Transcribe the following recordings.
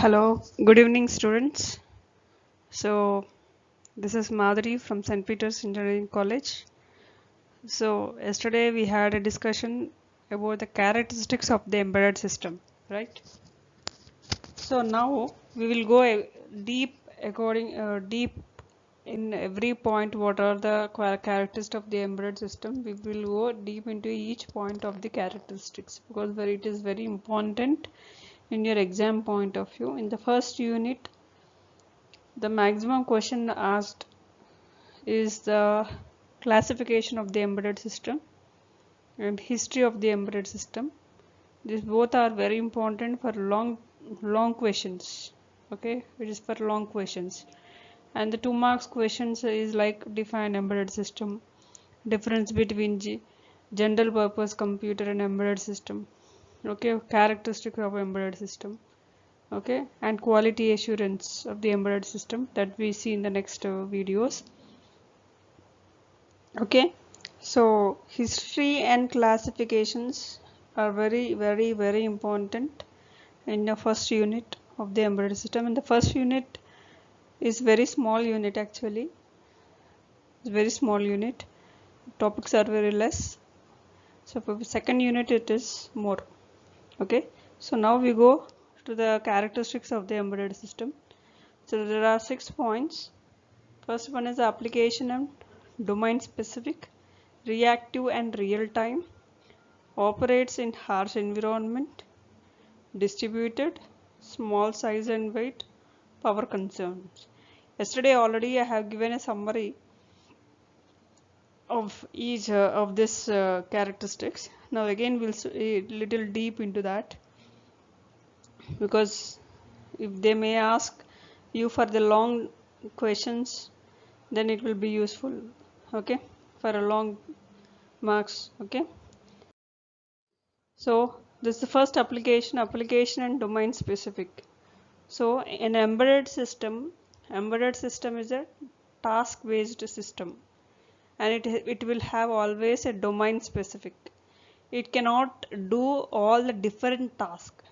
Hello, good evening, students. So, this is Madhuri from St. Peter's Engineering College. So, yesterday we had a discussion about the characteristics of the embedded system, right? So, now we will go deep in every point. What are the characteristics of the embedded system? We will go deep into each point of the characteristics because it is very important in your exam point of view. In the first unit, the maximum question asked is the classification of the embedded system and history of the embedded system. These both are very important for long questions. Okay, it is for long questions. And the 2 marks questions is like define embedded system, difference between general purpose computer and embedded system. Okay, characteristics of embedded system. Okay, and quality assurance of the embedded system that we see in the next videos. Okay, so history and classifications are very important in the first unit of the embedded system. And the first unit is very small unit actually. It's very small unit. Topics are very less. So for the second unit it is more. Okay, so now we go to the characteristics of the embedded system. So there are 6 points. First one is the application and domain specific, reactive and real time, operates in harsh environment, distributed, small size and weight, power concerns. Yesterday already I have given a summary of each of this characteristics. Now again we'll a little deep into that because if they may ask you for the long questions, then it will be useful. Okay, for a long marks. Okay, so this is the first application and domain specific. So an embedded system is a task based system, and it will have always a domain specific. It cannot do all the different tasks.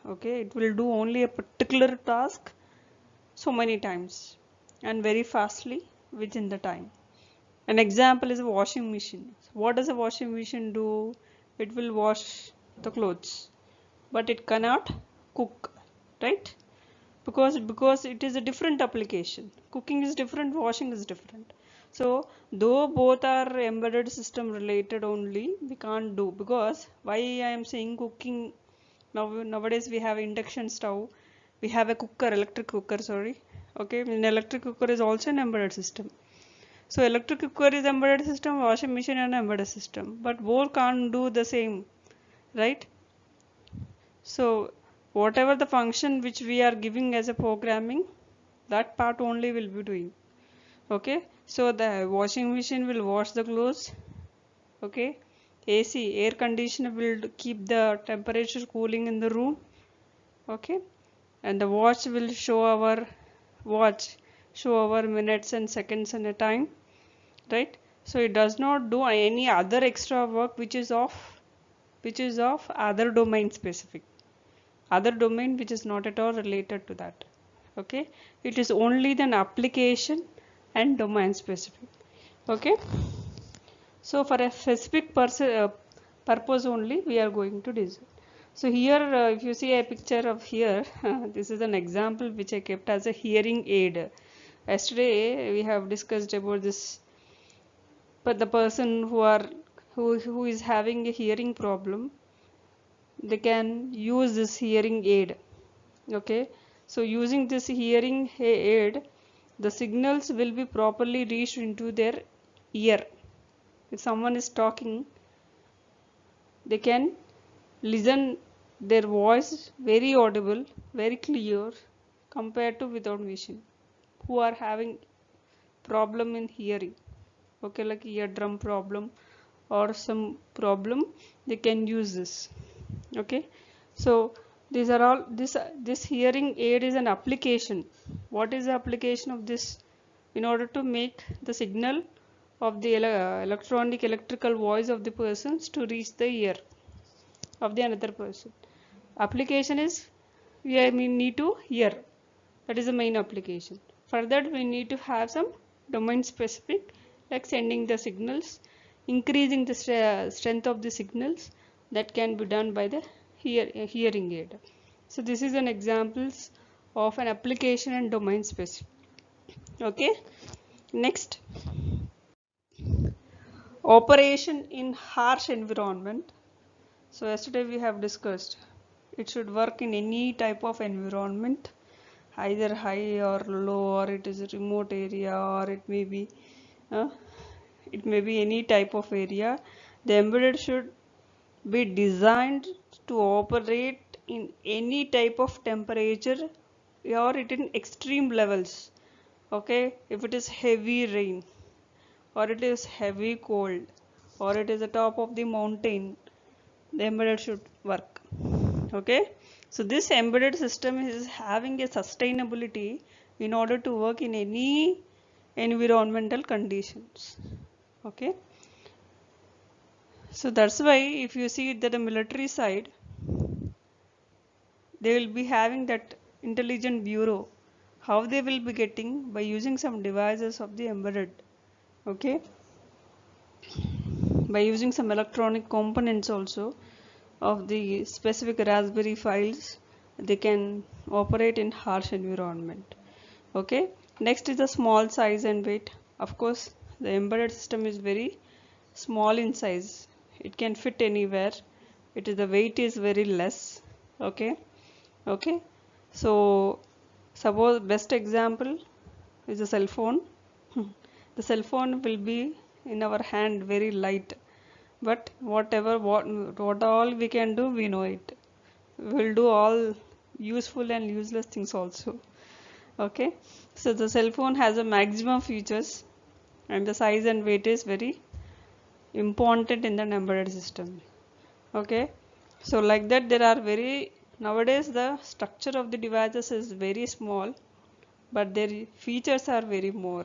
Okay, it will do only a particular task so many times and very fastly within the time. An example is a washing machine. What does a washing machine do? It will wash the clothes, but it cannot cook, right? Because it is a different application. Cooking is different, washing is different. So though both are embedded system related only, we can't do. Because why I am saying cooking, nowadays we have induction stove, we have a cooker, electric cooker, sorry. Okay, an electric cooker is also an embedded system. So electric cooker is embedded system, washing machine and embedded system, but both can't do the same, right? So whatever the function which we are giving as a programming, that part only will be doing. Okay, so the washing machine will wash the clothes. Okay, AC, air conditioner, will keep the temperature cooling in the room. Okay, and the watch show our minutes and seconds and a time, right? So it does not do any other extra work which is of other domain specific, other domain which is not at all related to that. Okay, it is only an application and domain specific. Okay, so for a specific purpose only we are going to design. So here if you see a picture of here this is an example which I kept as a hearing aid. Yesterday we have discussed about this, but the person who is having a hearing problem, they can use this hearing aid. Okay, so using this hearing aid, the signals will be properly reached into their ear. If someone is talking, they can listen their voice very audible, very clear, compared to without vision, who are having problem in hearing. Okay, like eardrum problem or some problem, they can use this. Okay, so these are all this hearing aid is an application. What is the application of this? In order to make the signal of the electrical voice of the persons to reach the ear of the another person. Application is we need to hear. That is the main application. For that we need to have some domain specific, like sending the signals, increasing the strength of the signals. That can be done by the hearing aid. So this is an examples of an application and domain specific. Okay, next, operation in harsh environment. So yesterday we have discussed it should work in any type of environment, either high or low, or it is a remote area, or uh, it may be any type of area. The embedded should be designed to operate in any type of temperature, or it in extreme levels. Okay, if it is heavy rain, or it is heavy cold, or it is the top of the mountain, the embedded should work. Okay, so this embedded system is having a sustainability in order to work in any environmental conditions. Okay, so that's why if you see that the military side, they will be having that intelligent bureau. How they will be getting? By using some devices of the embedded. Okay, by using some electronic components also of the specific Raspberry files, they can operate in harsh environment. Okay, next is the small size and weight. Of course, the embedded system is very small in size, it can fit anywhere. It is, the weight is very less. Okay, okay, so suppose best example is a cell phone. The cell phone will be in our hand very light, but what all we can do, we know it. We'll do all useful and useless things also. Okay, so the cell phone has a maximum features, and the size and weight is very important in the embedded system. Okay, so like that, there are very, nowadays the structure of the devices is very small, but their features are very more.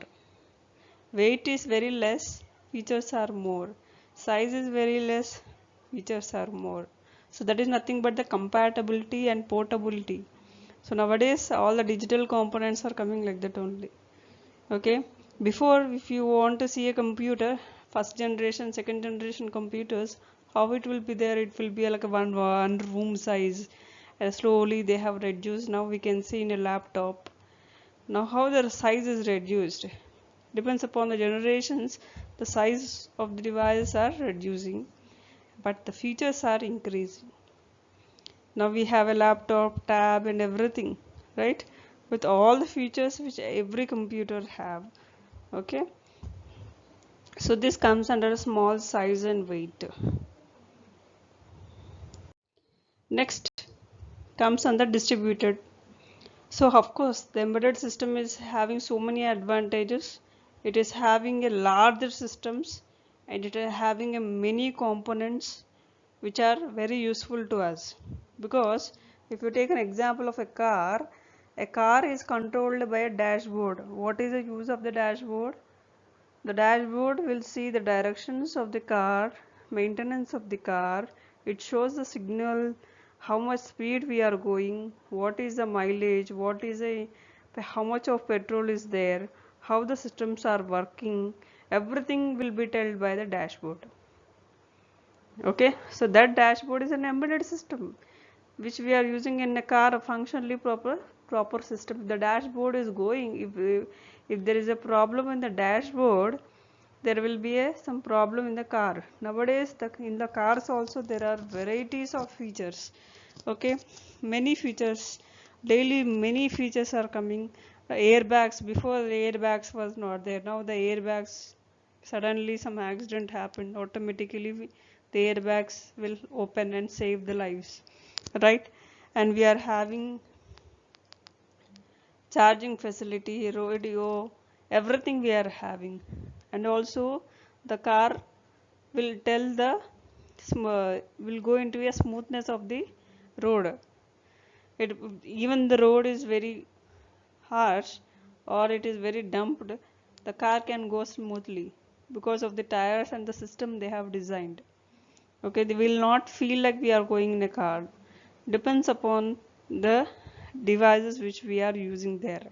Weight is very less, features are more. Size is very less, features are more. So that is nothing but the compatibility and portability. So nowadays all the digital components are coming like that only. Okay, before, if you want to see a computer, first generation, second generation computers, how it will be there, it will be like a one room size, and slowly they have reduced. Now we can see in a laptop. Now how the size is reduced depends upon the generations. The size of the devices are reducing, but the features are increasing. Now we have a laptop, tab and everything, right, with all the features which every computer have. Okay, so this comes under small size and weight. Next comes under distributed. So of course the embedded system is having so many advantages. It is having a larger systems, and it is having a many components which are very useful to us. Because if you take an example of a car is controlled by a dashboard. What is the use of the dashboard? The dashboard will see the directions of the car, maintenance of the car. It shows the signal, how much speed we are going, what is the mileage, how much of petrol is there, how the systems are working. Everything will be told by the dashboard. Okay, so that dashboard is an embedded system which we are using in a car, a functionally proper system. The dashboard is going, if there is a problem in the dashboard, there will be some problem in the car. Nowadays in the cars also there are varieties of features. Okay, many features, daily many features are coming. Airbags, before the airbags was not there, now the airbags, suddenly some accident happened, automatically the airbags will open and save the lives, right? And we are having charging facility, radio, everything we are having. And also the car will tell the will go into a smoothness of the road. It, even the road is very harsh or it is very dumped, the car can go smoothly because of the tires and the system they have designed. Okay, they will not feel like we are going in a car. Depends upon the devices which we are using there.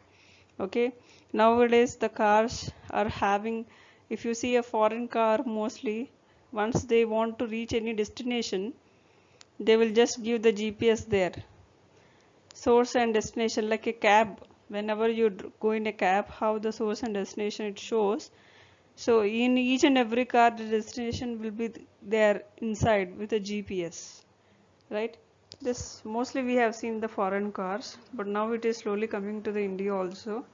Okay, nowadays the cars are having, if you see a foreign car, mostly once they want to reach any destination, they will just give the GPS there, source and destination, like a cab. Whenever you go in a cab, how the source and destination it shows. So in each and every car, the destination will be there inside with a GPS, right? This mostly we have seen the foreign cars, but now it is slowly coming to the India also.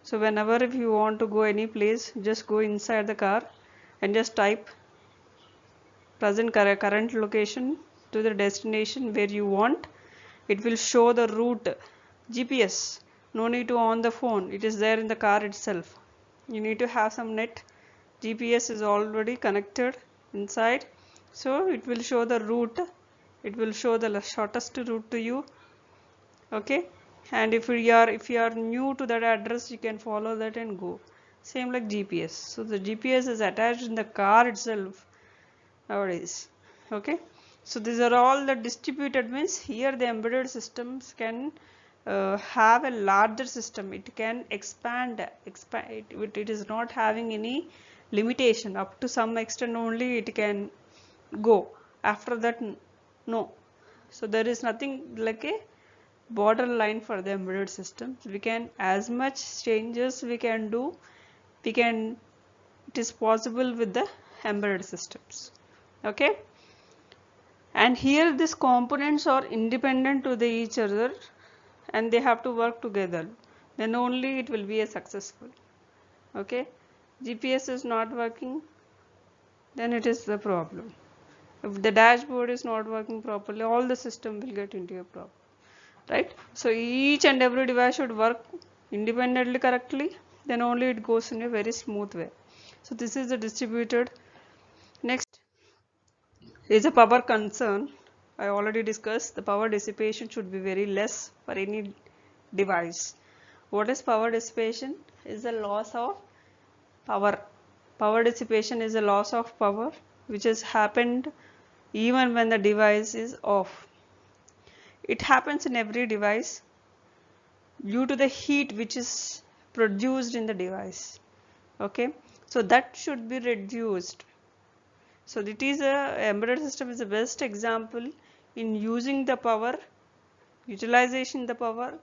So whenever if you want to go any place, just go inside the car and just type present current location to the destination where you want. It will show the route, GPS. No need to on the phone, it is there in the car itself. You need to have some net. GPS is already connected inside, so it will show the route. It will show the shortest route to you. Okay, and if you are new to that address, you can follow that and go. Same like GPS. So the GPS is attached in the car itself nowadays. Okay, so these are all the distributed, means here the embedded systems can have a larger system. It can expand. It is not having any limitation. Up to some extent only it can go. After that, no. So there is nothing like a borderline for the embedded systems. We can, as much changes we can do, we can, it is possible with the embedded systems. Okay, and here these components are independent to each other and they have to work together, then only it will be a successful. Okay, GPS is not working, then it is the problem. If the dashboard is not working properly, all the system will get into a problem, right? So each and every device should work independently correctly, then only it goes in a very smooth way. So this is the distributed. Next is a power concern. I already discussed the power dissipation should be very less for any device. What is power dissipation? Is the loss of power. Power dissipation is a loss of power which has happened even when the device is off. It happens in every device due to the heat which is produced in the device. Okay, so that should be reduced. So it is a embedded system is the best example in using the power, utilization the power,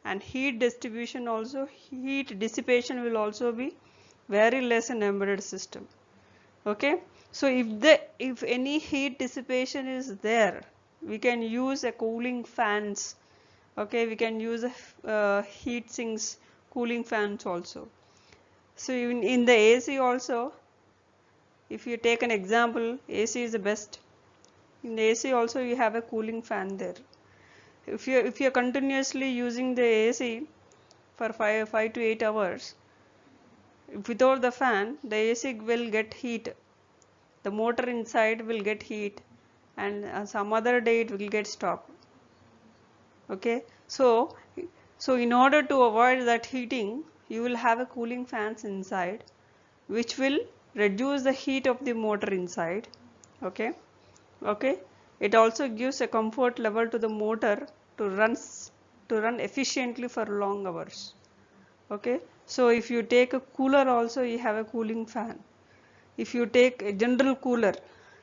and heat distribution also. Heat dissipation will also be very less in embedded system. Okay, so if any heat dissipation is there, we can use a cooling fans. Okay, we can use heat sinks, cooling fans also. So in the AC also, if you take an example, AC is the best. In the AC also you have a cooling fan there. If you're continuously using the AC for 5 to 8 hours, without the fan, the AC will get heat. The motor inside will get heat, and some other day it will get stopped. Okay, so in order to avoid that heating, you will have a cooling fans inside, which will reduce the heat of the motor inside. Okay, it also gives a comfort level to the motor to run efficiently for long hours. Okay, so if you take a cooler also, you have a cooling fan. If you take a general cooler,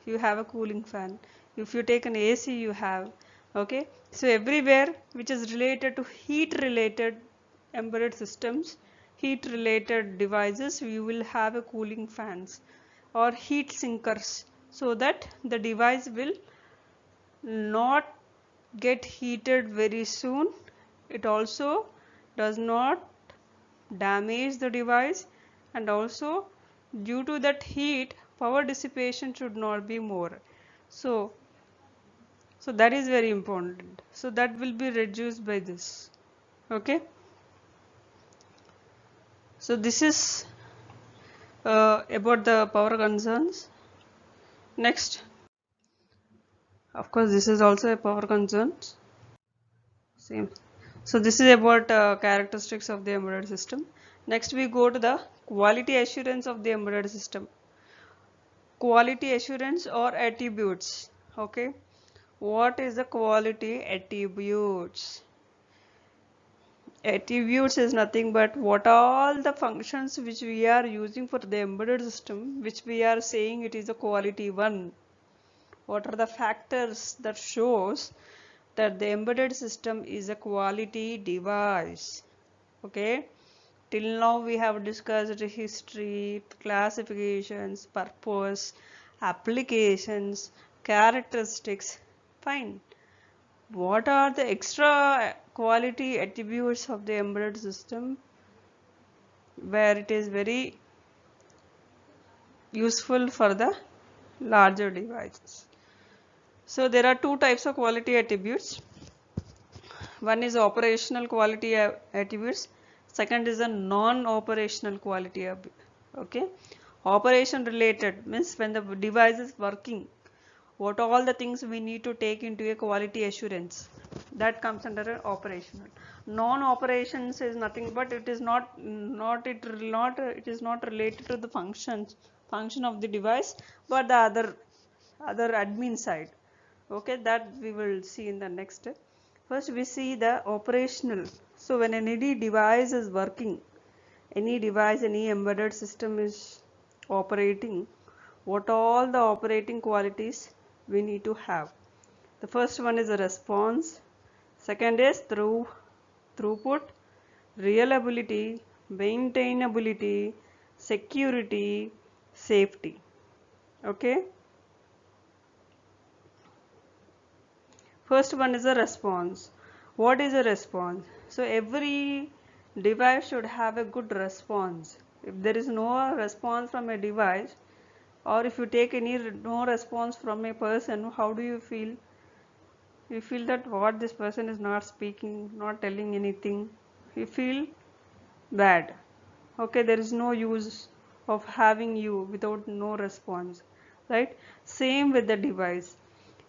you have a cooling fan. If you take an AC, you have. Okay, so everywhere which is related to heat related embedded systems, heat related devices, you will have a cooling fans or heat sinkers, so that the device will not get heated very soon. It also does not damage the device, and also due to that heat, power dissipation should not be more. So that is very important. So that will be reduced by this. Okay, so this is about the power concerns. Next, of course, this is also a power concern. Same. So this is about characteristics of the embedded system. Next we go to the quality assurance of the embedded system. Quality assurance or attributes. Okay, what is the quality attributes? attributes is nothing but what all the functions which we are using for the embedded system, which we are saying it is a quality one. What are the factors that shows that the embedded system is a quality device? Okay, till now we have discussed history, classifications, purpose, applications, characteristics. Fine. What are the extra quality attributes of the embedded system where it is very useful for the larger devices? So there are two types of quality attributes. One is operational quality attributes. Second is a non-operational quality. Okay. Operation related means when the device is working, what all the things we need to take into a quality assurance, that comes under an operational. Non-operations is nothing but it is not it is not related to the function of the device, but the other admin side. Okay, that we will see in the next step. First we see the operational. So when any device is working, any device, any embedded system is operating, what all the operating qualities we need to have. The first one is a response, second is throughput, reliability, maintainability, security, safety. Okay. First one is a response. What is a response? So every device should have a good response. If there is no response from a device, or if you take no response from a person, how do you feel? You feel that what this person is not speaking, not telling anything. You feel bad. Okay, there is no use of having you without no response, right? Same with the device.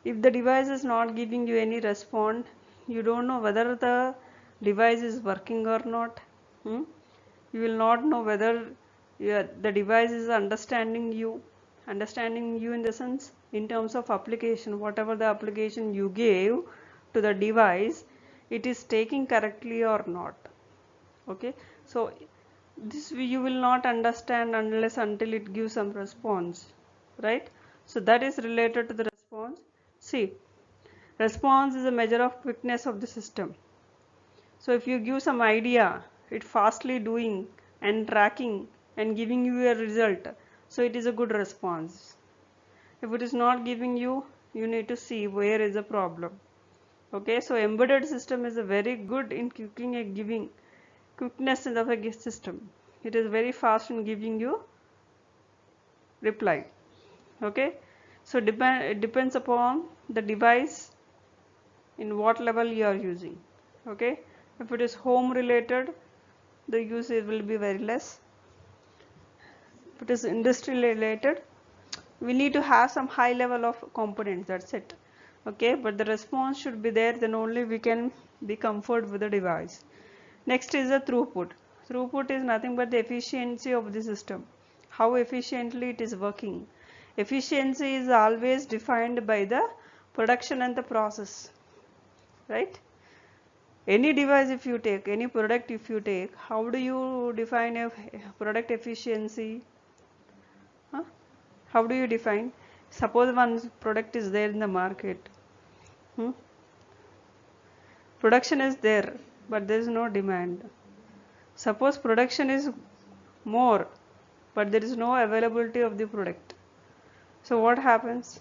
If the device is not giving you any response, you don't know whether the device is working or not. You will not know whether the device is understanding you in the sense in terms of application, whatever the application you gave to the device, it is taking correctly or not. Okay, so this you will not understand unless until it gives some response, right? So that is related to the response. See, response is a measure of quickness of the system. So if you give some idea, it fastly doing and tracking and giving you a result, so it is a good response. If it is not giving you, you need to see where is the problem. Okay, so embedded system is a very good in giving quickness of a system. It is very fast in giving you reply. Okay, so it depends upon the device in what level you are using. Okay, if it is home related, the usage will be very less. If it is industry related, we need to have some high level of components, that's it. Okay, but the response should be there, then only we can be comfort with the device. Next is the throughput. Throughput is nothing but the efficiency of the system, how efficiently it is working. Efficiency is always defined by the production and the process, right? Any device if you take, any product if you take, how do you define a product efficiency? Huh? How do you define? Suppose one product is there in the market. Production is there, but there is no demand. Suppose production is more, but there is no availability of the product. So what happens?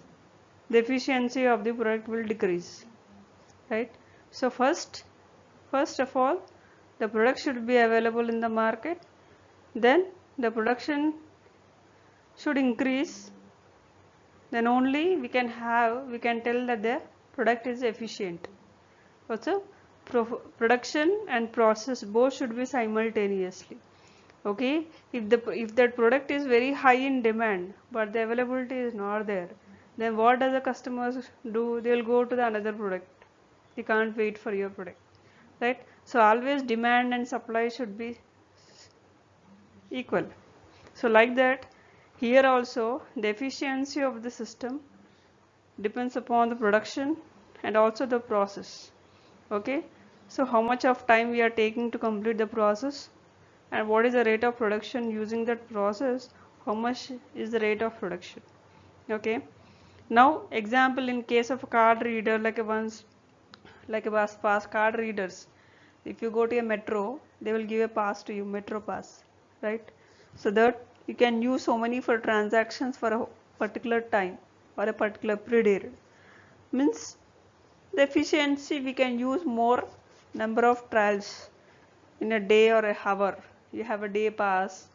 The efficiency of the product will decrease, right? So first of all, the product should be available in the market, then the production should increase, then only we can tell that the product is efficient. Also, production and process both should be simultaneously. Okay, if that product is very high in demand but the availability is not there, then what does the customers do? They will go to the another product. They can't wait for your product, right? So always demand and supply should be equal. So like that, here also the efficiency of the system depends upon the production and also the process. Okay, So how much of time we are taking to complete the process, and what is the rate of production using that process, how much is the rate of production. Okay, now example in case of a card reader, like a once, like a bus pass card readers, if you go to a metro, they will give a pass to you, metro pass, right? So that you can use so many for transactions for a particular time or a particular period. Means the efficiency, we can use more number of trials in a day or a hour. You have a day pass,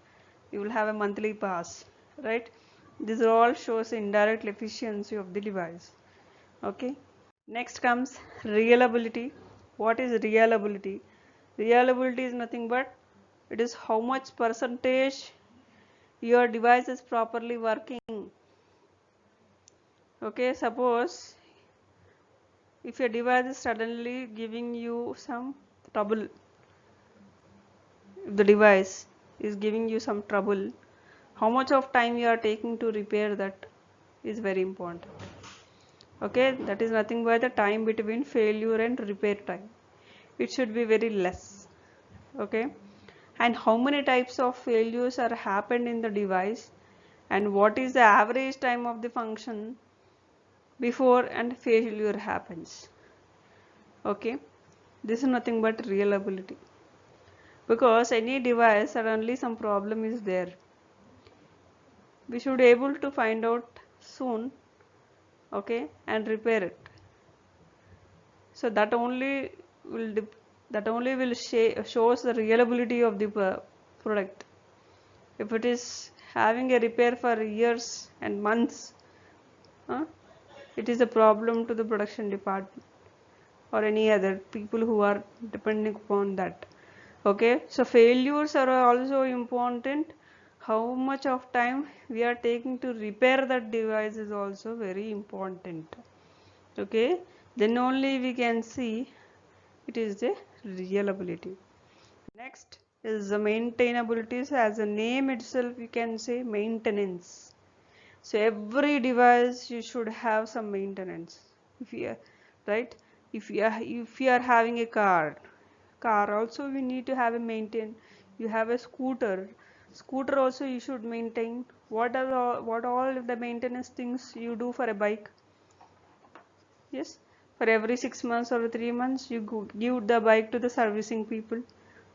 you will have a monthly pass, right? This all shows indirect efficiency of the device. Okay, next comes reliability. What is reliability? Reliability is nothing but it is how much percentage your device is properly working. Okay, suppose if your device is suddenly giving you some trouble, if the device is giving you some trouble, how much of time you are taking to repair that is very important. Okay, that is nothing but the time between failure and repair time. It should be very less. Okay, and how many types of failures are happened in the device, and what is the average time of the function before and failure happens. Okay, this is nothing but reliability, because any device suddenly some problem is there, we should able to find out soon. Okay, and repair it. So that only will shows the reliability of the product. If it is having a repair for years and months, uh, it is a problem to the production department or any other people who are depending upon that. Okay, so failures are also important. How much of time we are taking to repair that device is also very important. Okay, then only we can see it is the reliability. Next is the maintainability. So as the name itself, you can say maintenance. So every device you should have some maintenance. If you are right, if you are having a car also we need to have a maintain. You have a scooter also you should maintain. What all the maintenance things you do for a bike? Yes, for every 6 months or 3 months, you give the bike to the servicing people.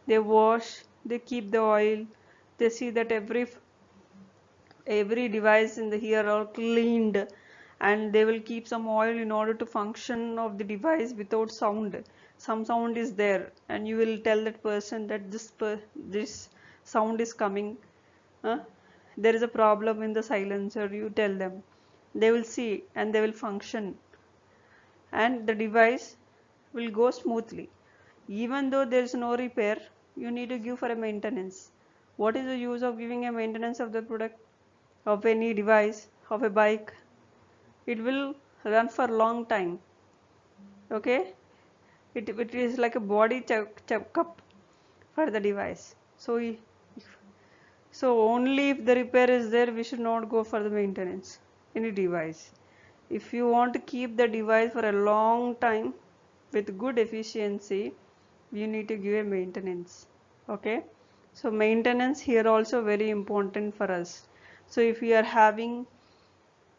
They wash, they keep the oil, they see that every device in the here are cleaned, and they will keep some oil in order to function of the device without sound. Some sound is there, and you will tell that person that this sound is coming. Huh? There is a problem in the silencer. You tell them, they will see and they will function, and the device will go smoothly. Even though there is no repair, you need to give for a maintenance. What is the use of giving a maintenance of the product, of any device, of a bike? It will run for long time. Okay, it is like a body checkup for the device. So only if the repair is there, we should not go for the maintenance any device. If you want to keep the device for a long time with good efficiency, you need to give a maintenance. Okay, so maintenance here also very important for us. So if we are having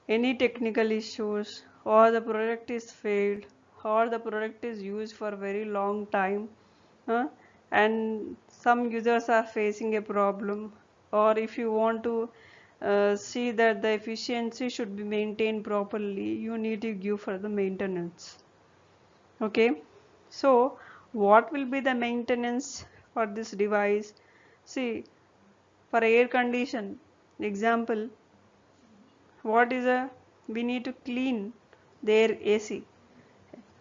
any technical issues, or the product is failed, or the product is used for a very long time, uh, and some users are facing a problem, or if you want to see that the efficiency should be maintained properly, you need to give for the maintenance. Okay, so what will be the maintenance for this device? See, for air condition example, what is a we need to clean their AC,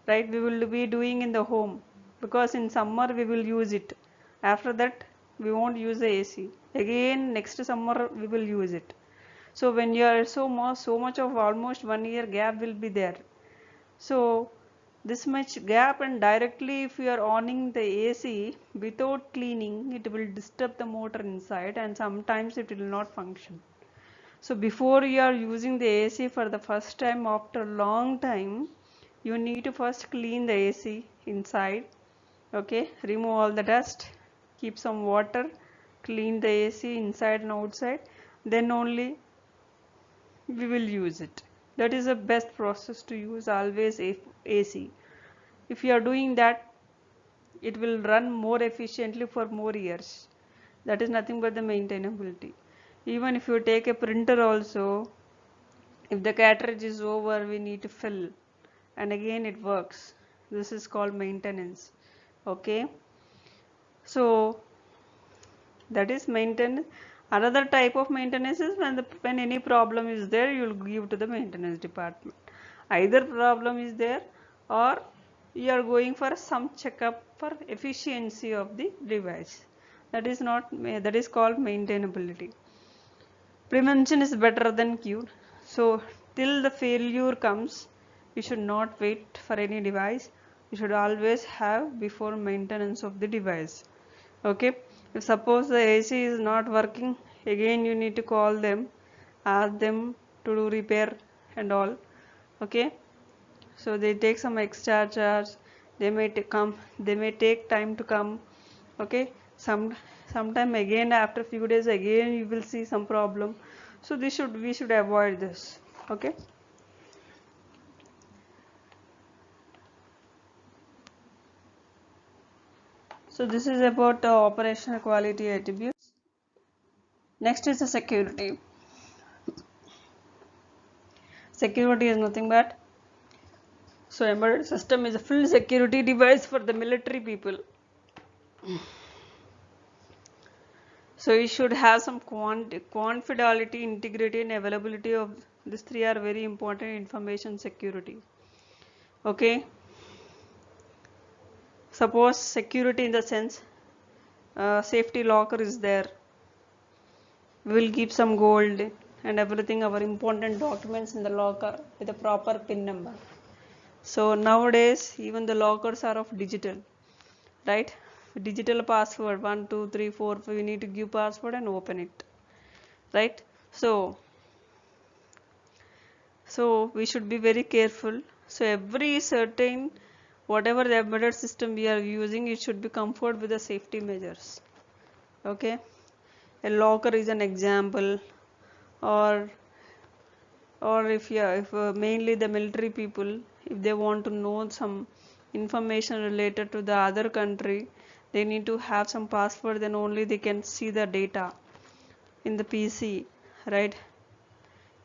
right? We will be doing in the home, because in summer we will use it. After that we won't use the AC again. Next summer we will use it. So when you are so much of almost 1 year gap will be there. So this much gap, and directly if you are owning the AC without cleaning, it will disturb the motor inside, and sometimes it will not function. So before you are using the AC for the first time after a long time, you need to first clean the AC inside, Okay, remove all the dust, keep some water, clean the AC inside and outside, then only we will use it. That is the best process to use always AC. If you are doing that, it will run more efficiently for more years. That is nothing but the maintainability. Even if you take a printer also, if the cartridge is over, we need to fill and again it works. This is called maintenance. Okay, so that is maintenance. Another type of maintenance is when any problem is there, you will give to the maintenance department. Either problem is there or you are going for some checkup for efficiency of the device. That is called maintainability. Prevention is better than cure. So till the failure comes, you should not wait for any device. You should always have before maintenance of the device. Okay, if suppose the AC is not working, again you need to call them, ask them to do repair and all. Okay, so they take some extra charge, they may take time to come. Okay, sometime again after few days again you will see some problem. So we should avoid this. Okay, so this is about operational quality attributes. Next is the security. Security is nothing but, so embedded system is a full security device for the military people. So you should have some confidentiality, integrity and availability of these three are very important information security. Okay, suppose security in the sense safety locker is there, we will keep some gold and everything, our important documents in the locker with a proper pin number. So nowadays even the lockers are of digital, right? Digital password 1 2 3 4 we need to give password and open it, right? So we should be very careful. So every certain whatever the embedded system we are using, it should be comfort with the safety measures. Okay, a locker is an example, or if mainly the military people, if they want to know some information related to the other country, they need to have some password, then only they can see the data in the PC, right?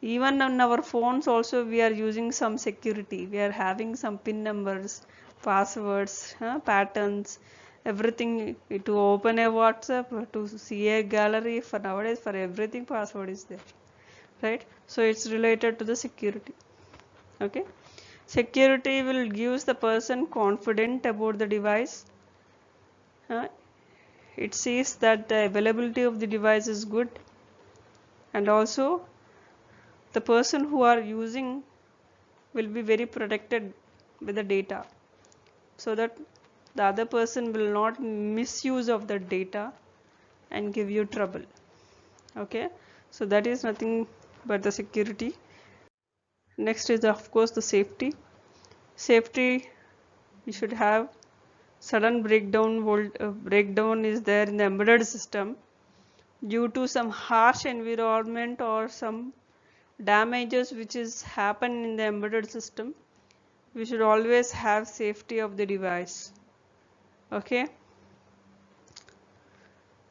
Even on our phones also we are using some security, we are having some pin numbers, passwords, patterns, everything. To open a WhatsApp, to see a gallery, for nowadays for everything password is there, right? So it's related to the security. Okay, security will gives the person confident about the device. uh, it sees that the availability of the device is good, and also the person who are using will be very protected with the data, so that the other person will not misuse of the data and give you trouble. Okay, so that is nothing but the security. Next is of course the safety. Safety, you should have sudden breakdown is there in the embedded system due to some harsh environment or some damages which is happen in the embedded system. We should always have safety of the device. Okay,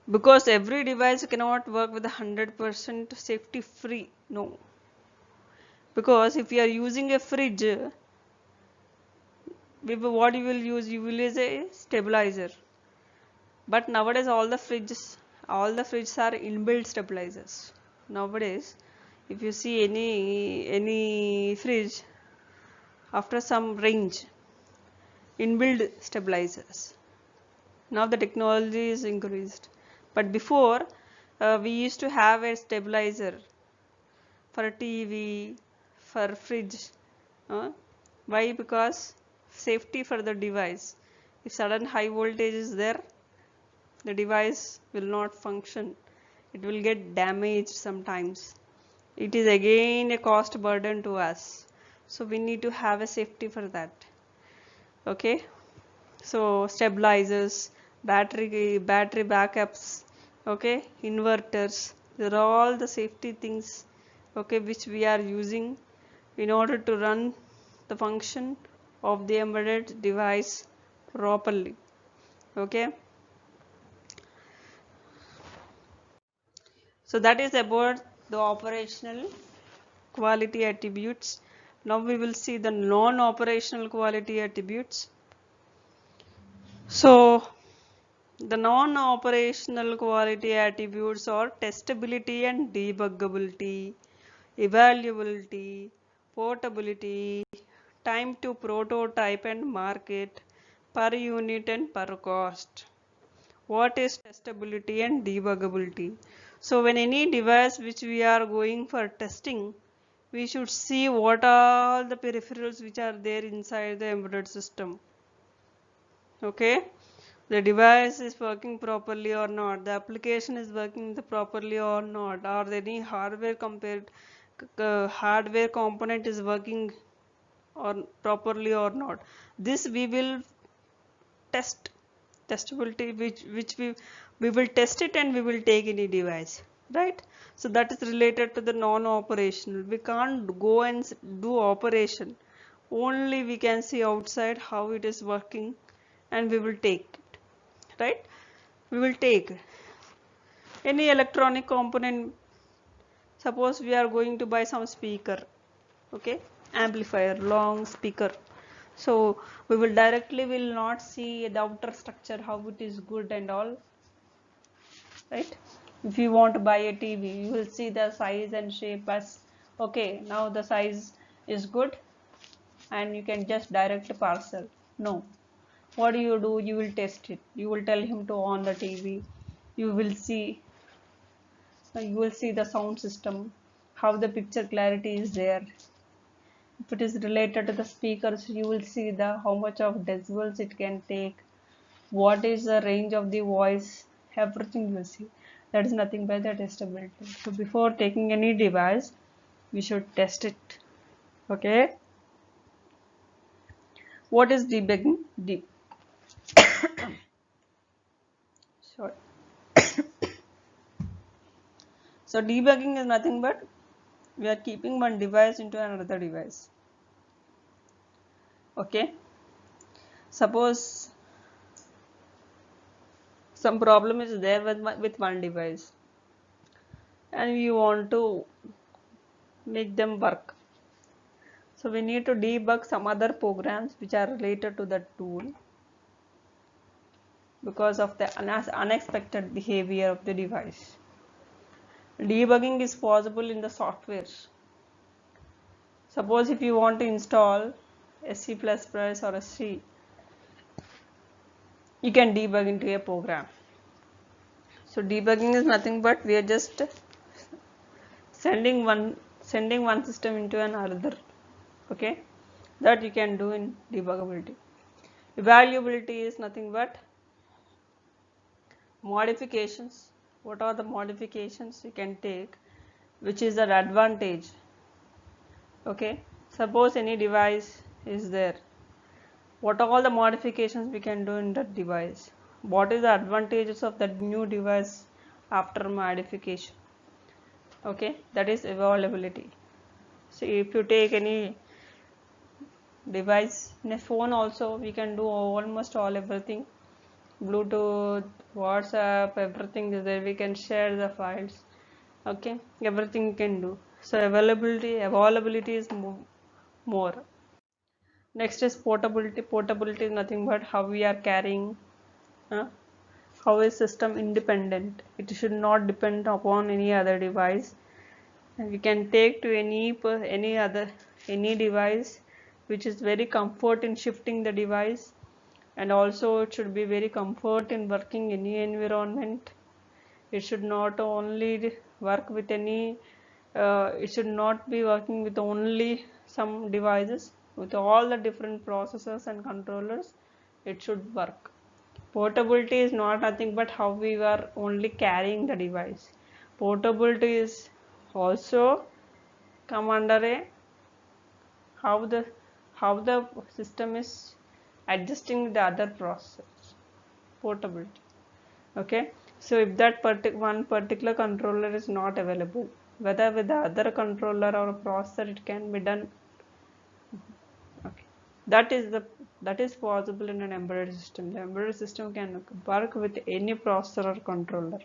because every device cannot work with 100% safety free, no. Because if you are using a fridge, what you will use, you will use a stabilizer. But nowadays all the fridges are inbuilt stabilizers. Nowadays if you see any fridge, after some range, inbuilt stabilizers. Now the technology is increased, but before we used to have a stabilizer for a TV, for fridge. Why? Because safety for the device. If sudden high voltage is there, the device will not function, it will get damaged sometimes. It is again a cost burden to us, so we need to have a safety for that. Okay, So stabilizers, battery backups, okay, inverters, they're all the safety things, okay, which we are using in order to run the function of the embedded device properly. Okay, so that is about the operational quality attributes. Now we will see the non-operational quality attributes. So the non-operational quality attributes are testability and debuggability, evaluability, portability, time to prototype and market, per unit and per cost. What is testability and debuggability? So when any device which we are going for testing, we should see what are the peripherals which are there inside the embedded system. Okay, the device is working properly or not, the application is working properly or not, or any hardware component is working or properly or not. This we will testability, which we will test it and we will take any device, right? So that is related to the non-operational. We can't go and do operation, only we can see outside how it is working and we will take it, right? We will take any electronic component. Suppose we are going to buy some speaker, okay, amplifier, long speaker. So we will not see the outer structure, how it is good and all, right? If you want to buy a TV, you will see the size and shape as okay, now the size is good and you can just direct parcel. No, what do? You will test it. You will tell him to on the TV. You will see you will see the sound system, how the picture clarity is there. If it is related to the speakers, you will see the how much of decibels it can take, what is the range of the voice, everything you will see. That is nothing but the testability. So before taking any device, we should test it. Okay, what is debugging? Sorry. So debugging is nothing but we are keeping one device into another device. Okay, suppose some problem is there with one device and we want to make them work. So we need to debug some other programs which are related to that tool because of the unexpected behavior of the device. Debugging is possible in the software. Suppose if you want to install a C++ or a C, you can debug into a program. So debugging is nothing but we are just sending one system into another. Okay, that you can do in debuggability. Evaluability is nothing but modifications. What are the modifications you can take, which is an advantage? Okay, suppose any device is there, what are all the modifications we can do in that device? What is the advantages of that new device after modification? Okay, that is evaluability. So if you take any device in a phone also, we can do almost all everything. Bluetooth, WhatsApp, everything is there. We can share the files. Okay, everything you can do. So availability is more. Next is portability. Portability is nothing but how we are carrying. How is system independent? It should not depend upon any other device. And we can take to any device, which is very comfort in shifting the device, and also it should be very comfort in working any environment. It should not only work with any it should not be working with only some devices, with all the different processors and controllers it should work. Portability is not nothing but how we were only carrying the device. Portability is also come under a how the system is adjusting the other process, portability. Okay, so if that one particular controller is not available, whether with the other controller or a processor, it can be done. Okay, that is possible in an embedded system. The embedded system can work with any processor or controller.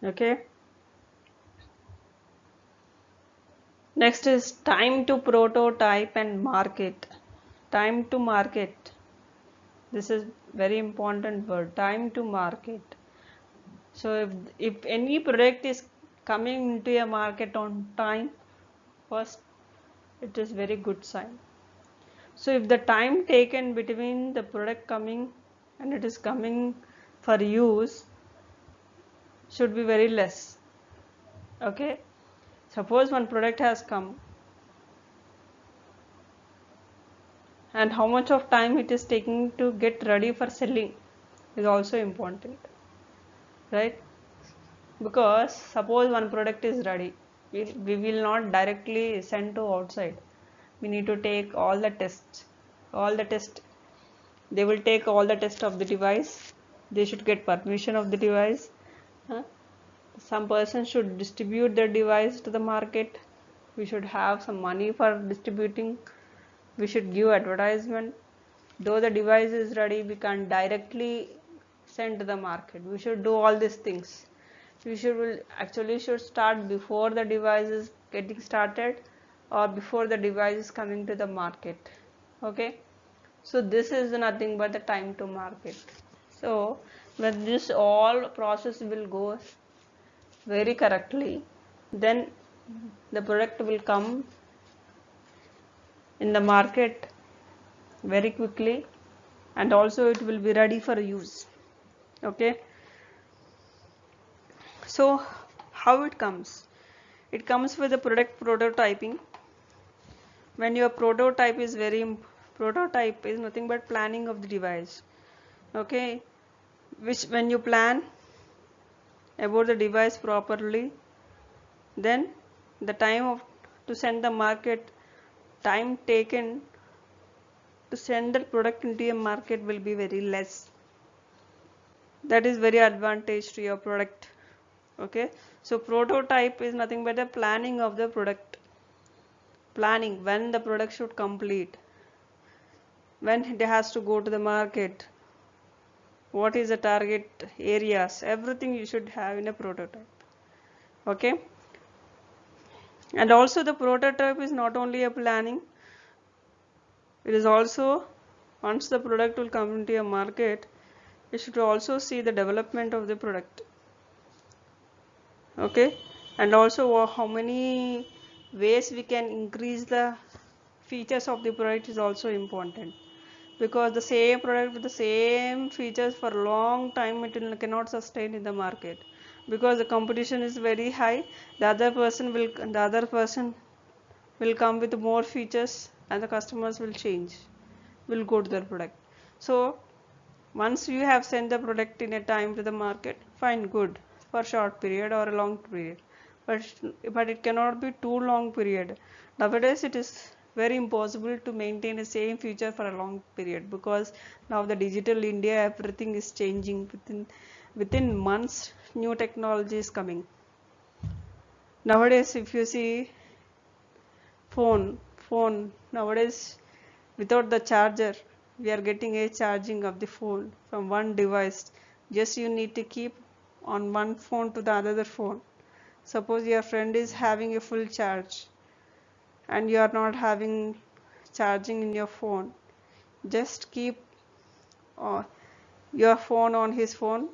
Okay, next is time to prototype and market. Time to market. This is very important word. Time to market. So if any product is coming into a market on time, first it is very good sign. So if the time taken between the product coming and it is coming for use should be very less. Okay, suppose one product has come and how much of time it is taking to get ready for selling is also important, right? Because suppose one product is ready, we will not directly send to outside. We need to take all the tests, they will take all the tests of the device. They should get permission of the device. Some person should distribute the device to the market. We should have some money for distributing. We should give advertisement. Though the device is ready, we can directly send to the market. We should do all these things. We should start before the device is getting started or before the device is coming to the market. Okay, so this is nothing but the time to market. So when this all process will go very correctly, then the product will come in the market very quickly, and also it will be ready for use. Okay, so how it comes? It comes with the product prototyping. When your prototype is nothing but planning of the device. Okay, which when you plan about the device properly, then the time to send the market, time taken to send the product into a market will be very less. That is very advantage to your product. Okay, so prototype is nothing but the planning of the product. Planning when the product should complete, when it has to go to the market, what is the target areas, everything you should have in a prototype. Okay, and also the prototype is not only a planning, it is also, once the product will come into a market, you should also see the development of the product. Okay, and also how many ways we can increase the features of the product is also important, because the same product with the same features for a long time it cannot sustain in the market, because the competition is very high. The other person will come with more features and the customers will go to their product. So once you have sent the product in a time to the market, fine, good, for short period or a long period, but it cannot be too long period. Nowadays it is very impossible to maintain the same feature for a long period, because now the digital India, everything is changing. Within months new technology is coming. Nowadays if you see phone nowadays, without the charger we are getting a charging of the phone from one device. Just you need to keep on one phone to the other phone. Suppose your friend is having a full charge and you are not having charging in your phone, just keep your phone on his phone,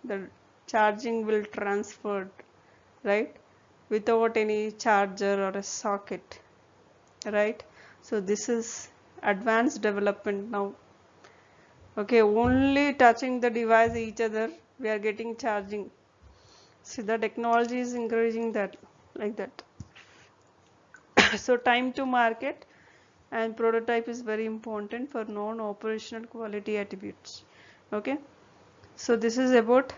the charging will transfer, right, without any charger or a socket, right? So this is advanced development now. Okay, only touching the device each other we are getting charging. See, the technology is encouraging that, like that. So time to market and prototype is very important for non-operational quality attributes. Okay, so this is about.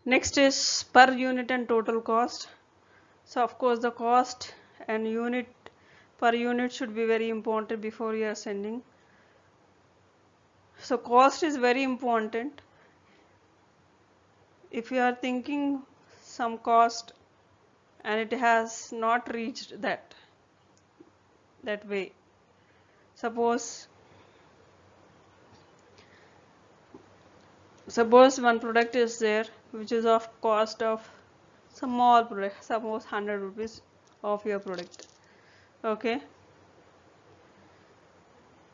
Next is per unit and total cost. So of course the cost and unit per unit should be very important before you are sending. So cost is very important. If you are thinking some cost and it has not reached that way, suppose one product is there which is of cost of small product, suppose 100 rupees of your product. Okay,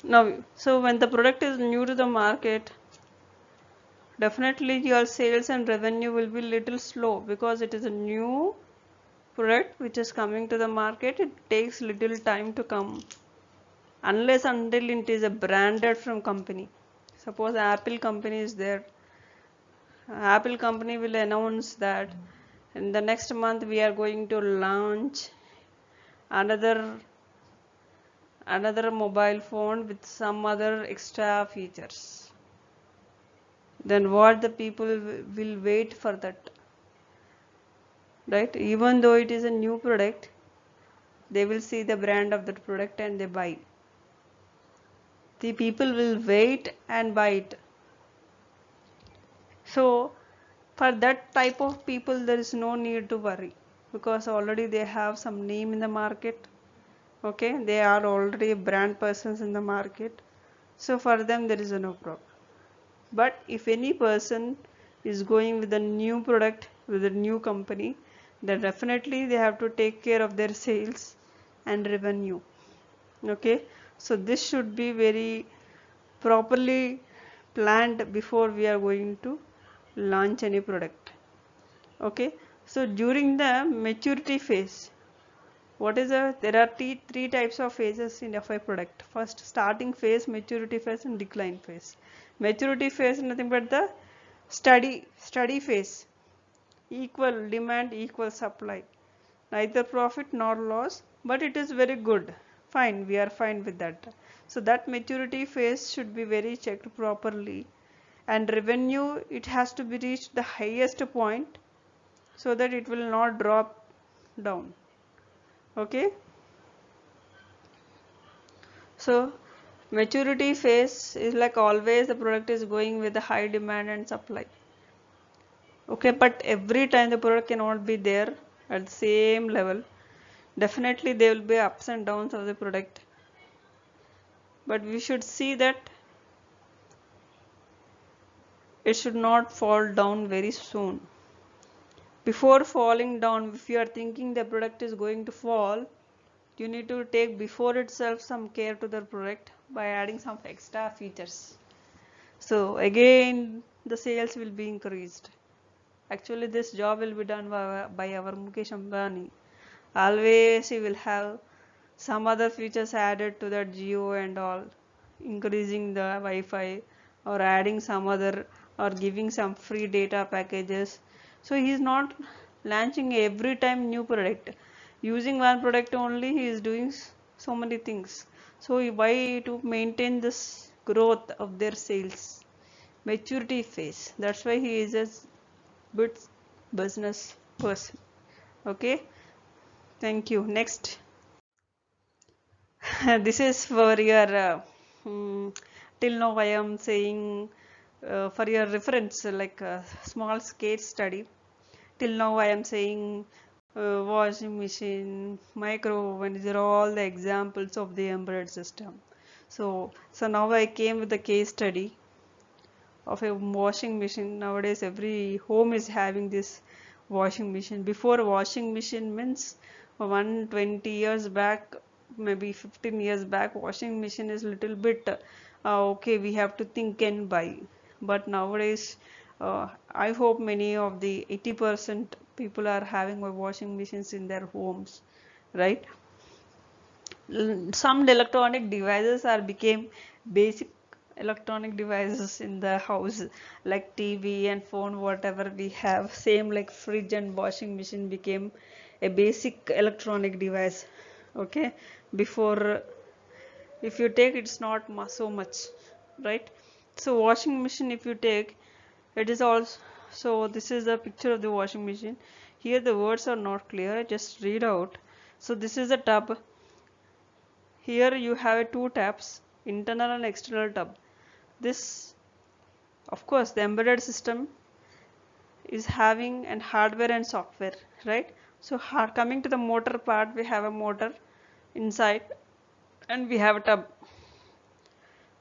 now so when the product is new to the market, definitely your sales and revenue will be little slow because it is a new product which is coming to the market. It takes little time to come unless until it is a branded from company. Suppose Apple company is there. Apple company will announce that in the next month we are going to launch another mobile phone with some other extra features. Then what the people will wait for that, right? Even though it is a new product, they will see the brand of that product and they buy. The people will wait and buy it. So for that type of people there is no need to worry because already they have some name in the market. Okay, they are already brand persons in the market, so for them there is no problem. But if any person is going with a new product with a new company, then definitely they have to take care of their sales and revenue. Okay, so this should be very properly planned before we are going to launch any product. Okay, so during the maturity phase, there are three types of phases in FI product. First, starting phase, maturity phase, and decline phase. Maturity phase is nothing but the study phase. Equal demand, equal supply. Neither profit nor loss, but it is very good. Fine, we are fine with that. So that maturity phase should be very checked properly. And revenue, it has to be reached the highest point so that it will not drop down. Okay, so maturity phase is like always the product is going with the high demand and supply. Okay, but every time the product cannot be there at the same level. Definitely there will be ups and downs of the product, but we should see that it should not fall down very soon. Before falling down, if you are thinking the product is going to fall, you need to take before itself some care to the product by adding some extra features. So again the sales will be increased. Actually this job will be done by our Mukesh Ambani. Always he will have some other features added to that Geo and all, increasing the Wi-Fi or adding some other or giving some free data packages. So he is not launching every time new product. Using one product only he is doing so many things. So why to maintain this growth of their sales? Maturity phase. That's why he is a good business person. Okay, thank you. Next. This is for your till now I am saying for your reference like a small case study. Till now I am saying washing machine, micro oven. These are all the examples of the embedded system. So now I came with the case study of a washing machine. Nowadays every home is having this washing machine. Before, washing machine means 120 years back, maybe 15 years back, washing machine is little bit okay, we have to think and buy. But nowadays I hope many of the 80% people are having washing machines in their homes, right? Some electronic devices are became basic electronic devices in the house, like TV and phone, whatever we have. Same like fridge and washing machine became a basic electronic device. Okay, before if you take it's not so much, right? So washing machine if you take, it is also, so this is the picture of the washing machine. Here the words are not clear, I just read out. So this is a tub. Here you have two taps, internal and external tub. this, of course, the embedded system is having an hardware and software, right? So coming to the motor part, we have a motor inside and we have a tub.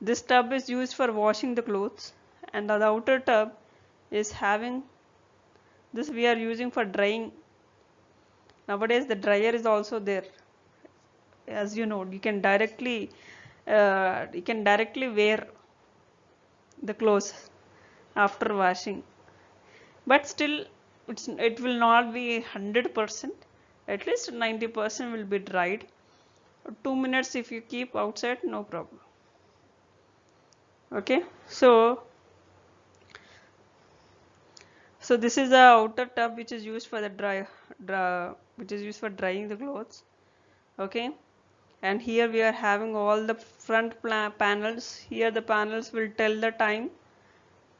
This tub is used for washing the clothes, and the outer tub is having this we are using for drying. Nowadays the dryer is also there. As you know, you can directly wear the clothes after washing, but still it will not be 100%. At least 90% will be dried. 2 minutes if you keep outside, no problem. Okay, so this is the outer tub which is used for the which is used for drying the clothes. Okay, and here we are having all the front panels. Here the panels will tell the time.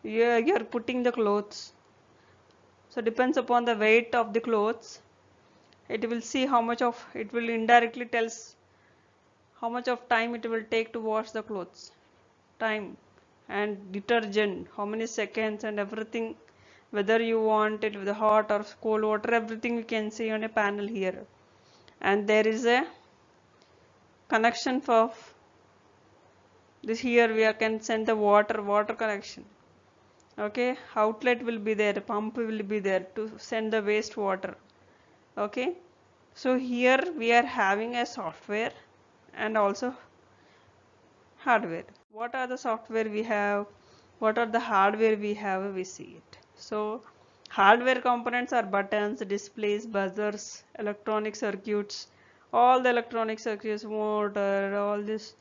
Here you are putting the clothes, so depends upon the weight of the clothes, it will see how much of it will indirectly tells how much of time it will take to wash the clothes, time, and detergent, how many seconds, and everything, whether you want it with hot or cold water, everything you can see on a panel here. And there is a connection for this. Here we can send the water connection. Okay, outlet will be there, pump will be there to send the waste water. Okay, so here we are having a software and also hardware. What are the software we have? What are the hardware we have? We see it. So hardware components are buttons, displays, buzzers, electronic circuits, all the electronic circuits, motor, all this.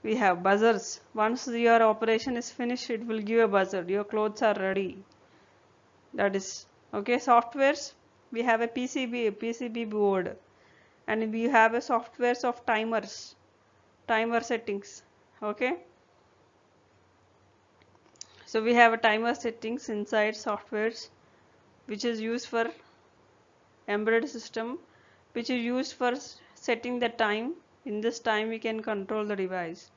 We have buzzers. Once your operation is finished, it will give a buzzer. Your clothes are ready. That is okay. Softwares, we have a PCB board, and we have a softwares of timer settings. Okay, so we have a timer settings inside softwares, which is used for embedded system, which is used for setting the time. In this time we can control the device,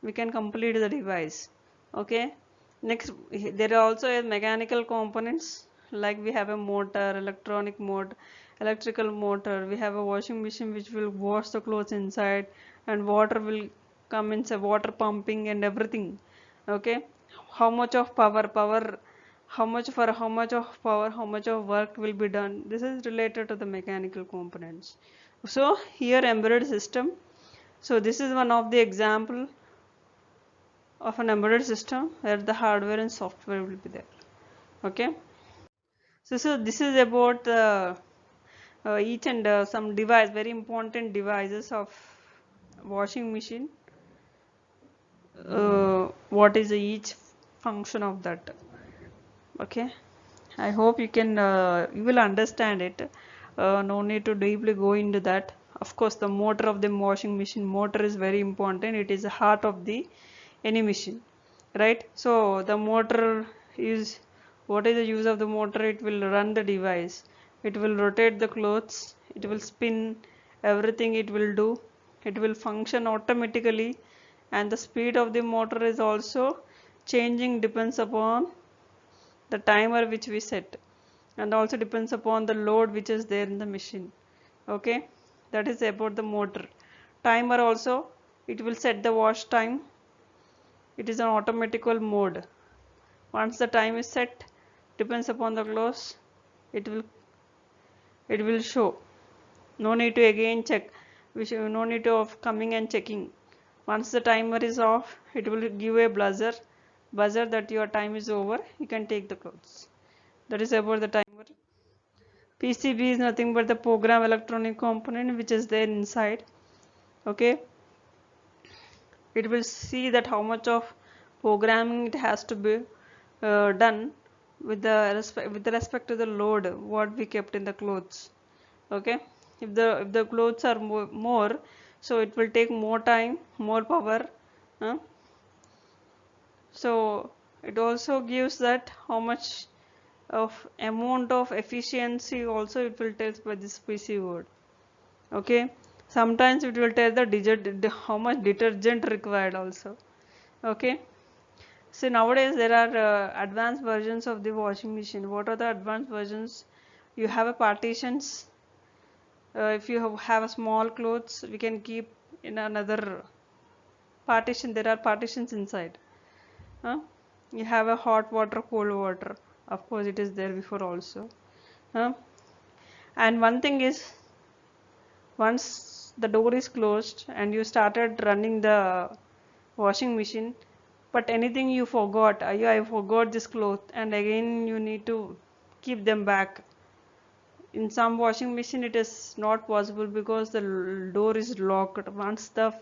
we can complete the device. Okay, next there are also a mechanical components, like we have a motor, electrical motor. We have a washing machine which will wash the clothes inside, and water will come inside, water pumping and everything. Okay, how much of power, how much of power, how much of work will be done, this is related to the mechanical components. So here embedded system, so this is one of the example of an embedded system where the hardware and software will be there. Okay, so this is about each and some device, very important devices of washing machine. What is each function of that? Okay, I hope you will understand it. No need to deeply go into that. Of course, the motor of the washing machine, motor is very important. It is the heart of the any machine, right? So the motor is, what is the use of the motor? It will run the device, it will rotate the clothes, it will spin everything, it will do, it will function automatically, and the speed of the motor is also changing, depends upon the timer which we set, and also depends upon the load which is there in the machine. Okay, that is about the motor. Timer also, it will set the wash time, it is an automatical mode. Once the time is set, depends upon the close, it will show. No need to again check, no need to of coming and checking. Once the timer is off, it will give a buzzer that your time is over, you can take the clothes. That is about the timer. PCB is nothing but the program electronic component which is there inside. Okay, it will see that how much of programming it has to be done with the respect to the load what we kept in the clothes. Okay, if the clothes are more, so it will take more time, more power. So it also gives that how much of amount of efficiency also it will tell by this PC word. Okay, sometimes it will tell the how much detergent required also. Okay. So nowadays there are advanced versions of the washing machine. What are the advanced versions? You have a partitions. If you have a small clothes, we can keep in another partition. There are partitions inside. Huh? You have a hot water, cold water. Of course, it is there before also. Huh? And one thing is, once the door is closed and you started running the washing machine, but anything you forgot, I forgot this cloth, and again you need to keep them back. In some washing machine, it is not possible because the door is locked. Once the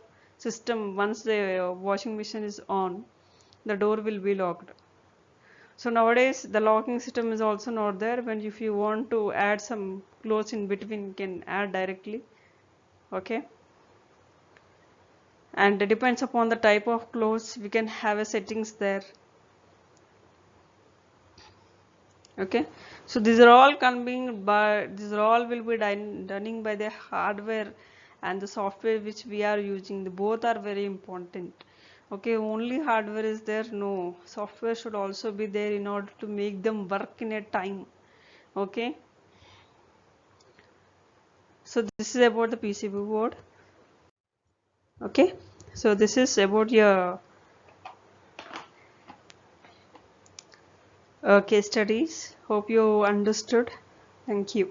washing machine is on, the door will be locked. So nowadays the locking system is also not there. When if you want to add some clothes in between, you can add directly. Okay, and it depends upon the type of clothes, we can have a settings there. Okay, so these are all coming by, these are all will be running by the hardware and the software which we are using. The both are very important. Okay, only hardware is there? No, software should also be there in order to make them work in a time. Okay, so this is about the PCB board. Okay, so this is about your case studies. Hope you understood. Thank you.